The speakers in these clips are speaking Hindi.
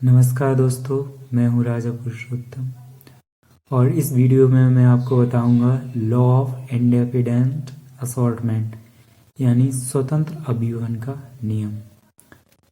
नमस्कार दोस्तों, मैं हूँ राजा पुरुषोत्तम और इस वीडियो में मैं आपको बताऊंगा लॉ ऑफ इंडिपेंडेंट असॉर्टमेंट यानी स्वतंत्र अभिवहन का नियम।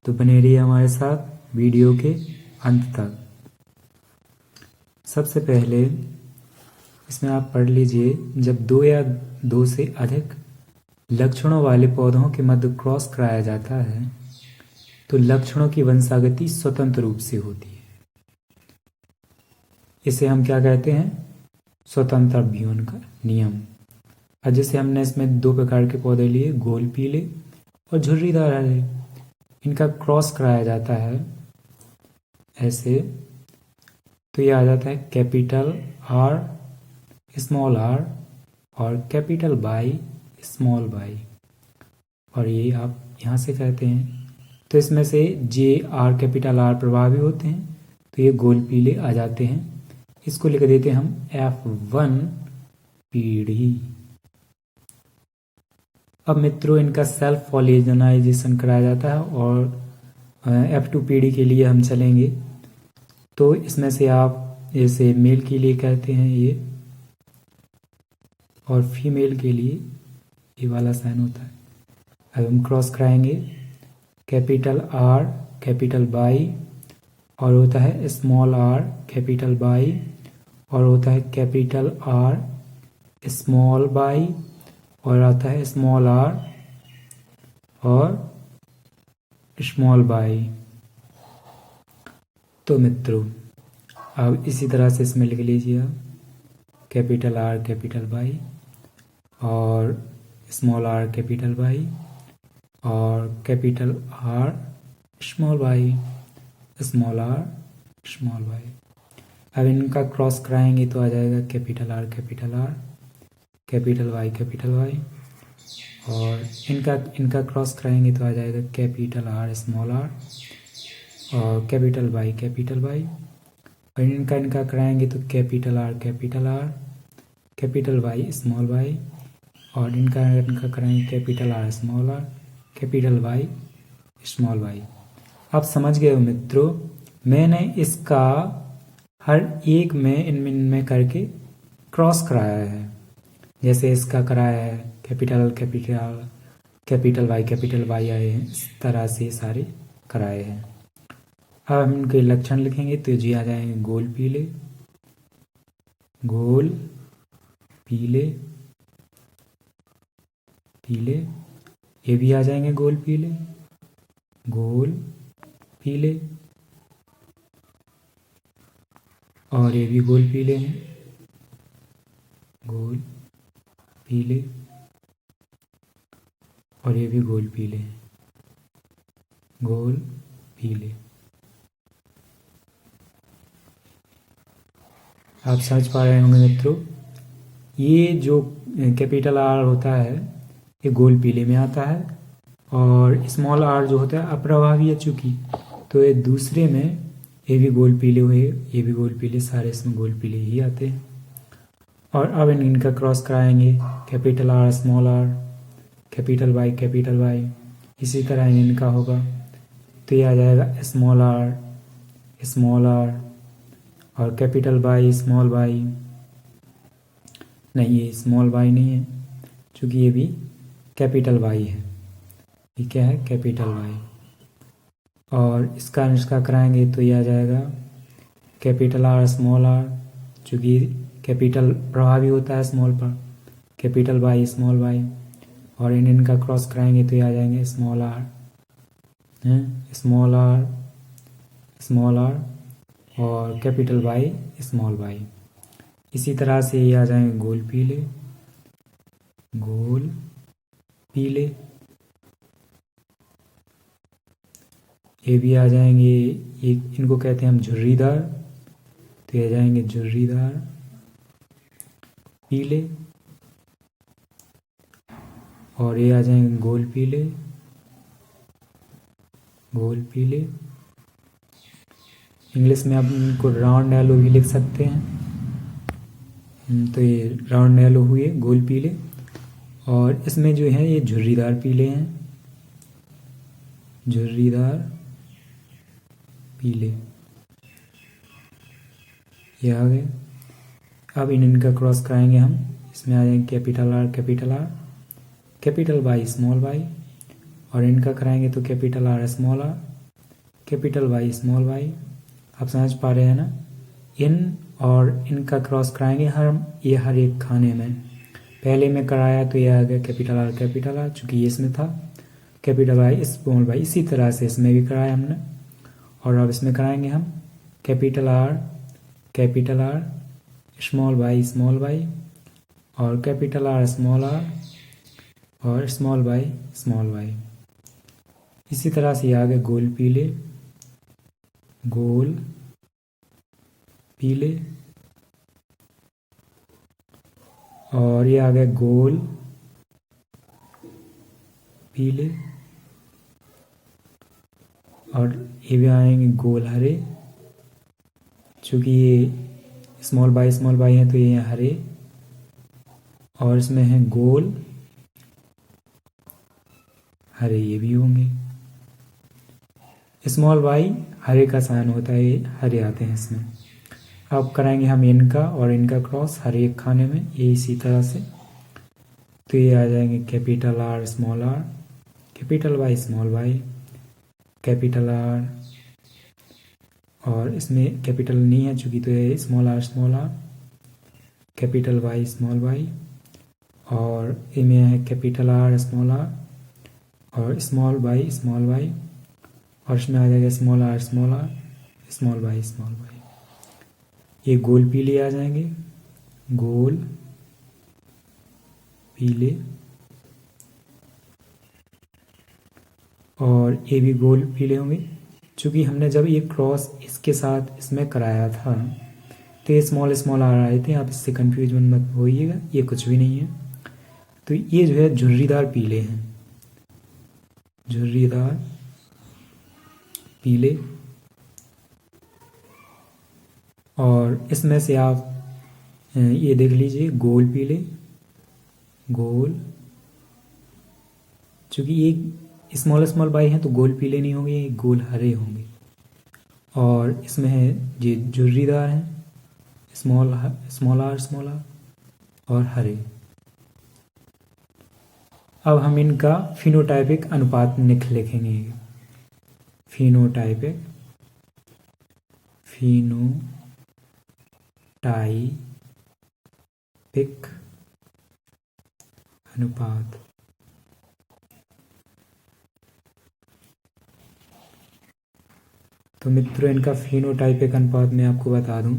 तो बने रहिए हमारे साथ वीडियो के अंत तक। सबसे पहले इसमें आप पढ़ लीजिए, जब दो या दो से अधिक लक्षणों वाले पौधों के मध्य क्रॉस कराया जाता है तो लक्षणों की वंशागति स्वतंत्र रूप से होती है। इसे हम क्या कहते हैं? स्वतंत्र अभिवहन का नियम। और जैसे हमने इसमें दो प्रकार के पौधे लिए, गोल पीले और झुर्रीदार हरे, इनका क्रॉस कराया जाता है ऐसे, तो ये आ जाता है कैपिटल आर स्मॉल आर और कैपिटल बाई स्मॉल बाई, और ये आप यहाँ से कहते हैं। तो इसमें से जे आर कैपिटल आर प्रभावी होते हैं तो ये गोल पीले आ जाते हैं। इसको लिख देते हैं हम F1 पीढ़ी। अब मित्रों, इनका सेल्फ पॉलिनाइजेशन कराया जाता है और F2 पीढ़ी के लिए हम चलेंगे। तो इसमें से आप जैसे मेल के लिए कहते हैं ये, और फीमेल के लिए ये वाला साइन होता है। अब हम क्रॉस कराएंगे कैपिटल आर कैपिटल बाई, और होता है स्मॉल आर कैपिटल बाई, और होता है कैपिटल आर स्मॉल बाई, और आता है स्मॉल आर और स्मॉल बाई। तो मित्रों, अब इसी तरह से इसमें लिख लीजिए आप कैपिटल आर कैपिटल बाई और स्मॉल आर कैपिटल बाई और capital R small y, small r small y. अब इनका क्रॉस कराएंगे तो आ जाएगा कैपिटल आर कैपिटल वाई, और इनका क्रॉस कराएंगे तो आ जाएगा कैपिटल आर स्मॉल आर और कैपिटल वाई, और इनका कराएंगे तो capital R capital Y small y, और इनका कराएंगे capital R small r capital Y small y. आप समझ गए हो मित्रों, मैंने इसका हर एक में इनमें करके क्रॉस कराया है। जैसे इसका कराया है कैपिटल वाई आए हैं, इस तरह से सारे कराए हैं। अब हम इनके लक्षण लिखेंगे तो जी आ जाएंगे गोल पीले, ये भी आ जाएंगे गोल पीले, और ये भी गोल पीले हैं, गोल पीले, और ये भी गोल पीले हैं, गोल पीले। आप समझ पा रहे होंगे मित्रों, ये जो कैपिटल आर होता है ये गोल पीले में आता है, और स्मॉल आर जो होता है अप्रभावी है चूंकि, तो ये दूसरे में ये भी गोल पीले हुए, ये भी गोल पीले, सारे इसमें गोल पीले ही आते हैं। और अब इनका क्रॉस कराएंगे capital R small r capital Y, इसी तरह इनका होगा तो ये आ जाएगा स्मॉल आर और कैपिटल वाई स्मॉल वाई। नहीं, ये स्मॉल वाई नहीं है क्योंकि ये भी कैपिटल वाई है, ये क्या है? Capital Y. और इसका कराएंगे तो ये आ जाएगा कैपिटल आर स्मॉल आर, चूँकि कैपिटल प्रभावी होता है स्मॉल पर, कैपिटल वाई स्मॉल वाई, और इनका क्रॉस कराएंगे तो ये आ जाएंगे स्मॉल आर और कैपिटल वाई स्मॉल वाई। इसी तरह से ये आ जाएंगे गोल पीले, ये भी आ जाएंगे, ये इनको कहते हैं हम झुर्रीदार, तो ये आ जाएंगे झुर्रीदार पीले, और ये आ जाएंगे गोल पीले। इंग्लिश में आप इनको राउंड येलो भी लिख सकते हैं। तो ये राउंड येलो हुए गोल पीले, और इसमें जो है ये झुर्रीदार पीले हैं, झुर्रीदार पीले। ये आ गए। अब इनका क्रॉस कराएंगे हम, इसमें आ जाएंगे capital R capital Y small y, और इनका कराएंगे तो capital R capital Y small y. आप समझ पा रहे हैं ना। इन और इनका क्रॉस कराएंगे हर एक खाने में। पहले में कराया तो ये आ गया कैपिटल आर चूँकि ये इसमें था, कैपिटल वाई स्मॉल वाई। इसी तरह से इसमें भी कराया हमने, और अब इसमें कराएंगे हम कैपिटल आर स्मॉल वाई, और कैपिटल आर और स्मॉल वाई। इसी तरह से ये आ गए गोल पीले, और ये आ गए गोल पीले, और ये भी आएंगे गोल हरे। चूँकि ये स्मॉल बाई है तो ये हरे, और इसमें है गोल हरे, ये भी होंगे। स्मॉल वाई हरे का साइन होता है, ये हरे आते हैं इसमें। अब कराएंगे हम इनका और इनका क्रॉस हर एक खाने में, ये इसी तरह से। तो ये आ जाएंगे capital R capital Y small y, capital R, और इसमें कैपिटल नहीं है चूँकि, तो ये small r capital Y small y, और इनमें है कैपिटल आर और स्मॉल वाई, और इसमें आ जाएगा स्मॉल आर स्मॉल वाई। ये गोल पीले आ जाएंगे, गोल पीले, और ये भी गोल पीले होंगे। चूँकि हमने जब ये क्रॉस इसके साथ इसमें कराया था तो ये स्मॉल आ रहे थे, आप इससे कंफ्यूज मत होइएगा, ये कुछ भी नहीं है। तो ये जो है झुर्रीदार पीले हैं, झुर्रीदार पीले। और इसमें से आप ये देख लीजिए गोल पीले, गोल, चूँकि ये स्मॉल बाई हैं तो गोल पीले नहीं होंगे, ये गोल हरे होंगे। और इसमें है ये झुर्रीदार हैं, स्मॉल आर और हरे। अब हम इनका फिनोटाइपिक अनुपात लिखेंगे। फिनोटाइपिक अनुपात। तो मित्रों, इनका फिनोटाइपिक अनुपात मैं आपको बता दूं।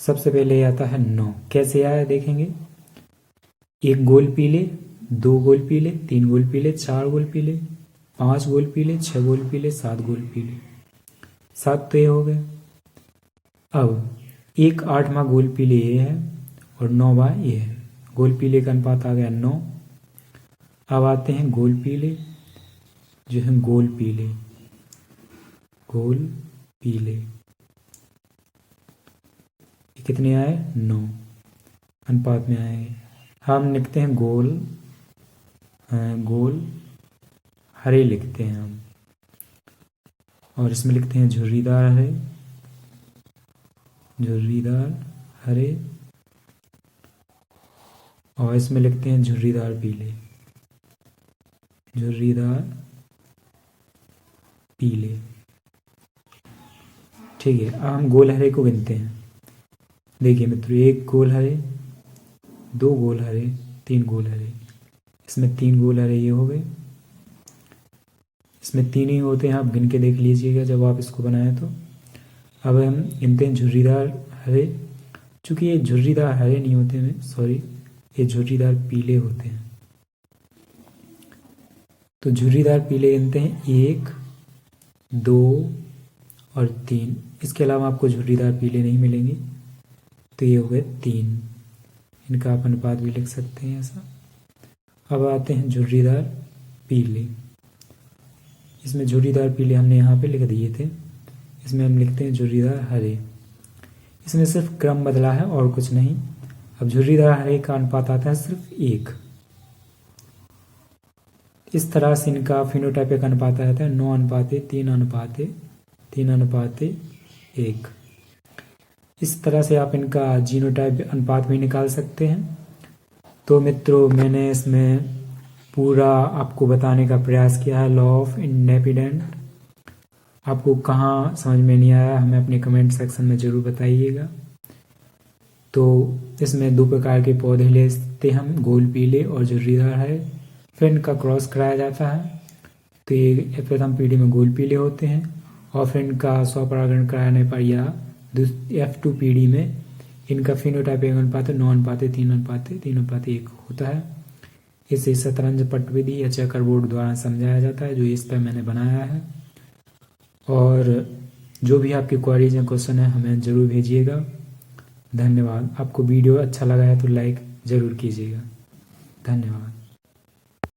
सबसे पहले आता है 9। कैसे आया देखेंगे। 1 गोल पीले, 2 गोल पीले, 3 गोल पीले, 4 गोल पीले, 5 गोल पीले, 6 गोल पीले, 7 गोल पीले। 7 तो ये हो गए। अब 1 8वां गोल पीले ये है और 9वां ये है। गोल पीले का अनुपात आ गया 9। अब आते हैं गोल पीले, जो है गोल पीले कितने आए 9 अनुपात में आएंगे। हम लिखते हैं गोल हरे लिखते हैं हम, और इसमें लिखते हैं झुर्रीदार हरे, और इसमें लिखते हैं झुर्रीदार पीले। ठीक है। अब हम गोल हरे को गिनते हैं। देखिए मित्रों, 1 गोल हरे, 2 गोल हरे, 3 गोल हरे। इसमें 3 गोल हरे ये हो गए। इसमें 3 ही होते हैं, आप गिन के देख लीजिएगा जब आप इसको बनाएं तो। अब हम गिनते हैं झुर्रीदार हरे। चूँकि ये झुर्रीदार हरे नहीं होते हैं, सॉरी, ये झुर्रीदार पीले होते हैं। तो झुर्रीदार पीले गिनते हैं 1 2 और 3। इसके अलावा आपको झुर्रीदार पीले नहीं मिलेंगे। तो ये हो गए 3। इनका आप अनुपात भी लिख सकते हैं ऐसा। अब आते हैं झुर्रीदार पीले। इसमें झुर्रीदार पीले हमने यहाँ पे लिख दिए थे। इसमें हम लिखते हैं झुर्रीदार हरे। इसमें सिर्फ क्रम बदला है और कुछ नहीं। अब झुर्रीदार हरे का अनुपात आता है सिर्फ 1। इस तरह से इनका फिनोटाइपिक अनुपात आता है 9:3:3:1। इस तरह से आप इनका जीनोटाइप अनुपात भी निकाल सकते हैं। तो मित्रों, मैंने इसमें पूरा आपको बताने का प्रयास किया है लॉ ऑफ इंडिपेंडेंट। आपको कहाँ समझ में नहीं आया हमें अपने कमेंट सेक्शन में ज़रूर बताइएगा। तो इसमें 2 प्रकार के पौधे लेते हम, गोल पीले और झुर्रीदार है। फिर इनका क्रॉस कराया जाता है। तो ये प्रथम पीढ़ी में गोल पीले होते हैं और फिर इनका स्वपरागण कराने पर या F2 पीढ़ी में इनका फिनोटाइप 1:9 3:1 होता है। इसे शतरंज पट विधि या चेकर बोर्ड द्वारा समझाया जाता है, जो इस पर मैंने बनाया है। और जो भी आपकी क्वेरीज या क्वेश्चन है हमें ज़रूर भेजिएगा। धन्यवाद। आपको वीडियो अच्छा लगा है तो लाइक ज़रूर कीजिएगा। धन्यवाद।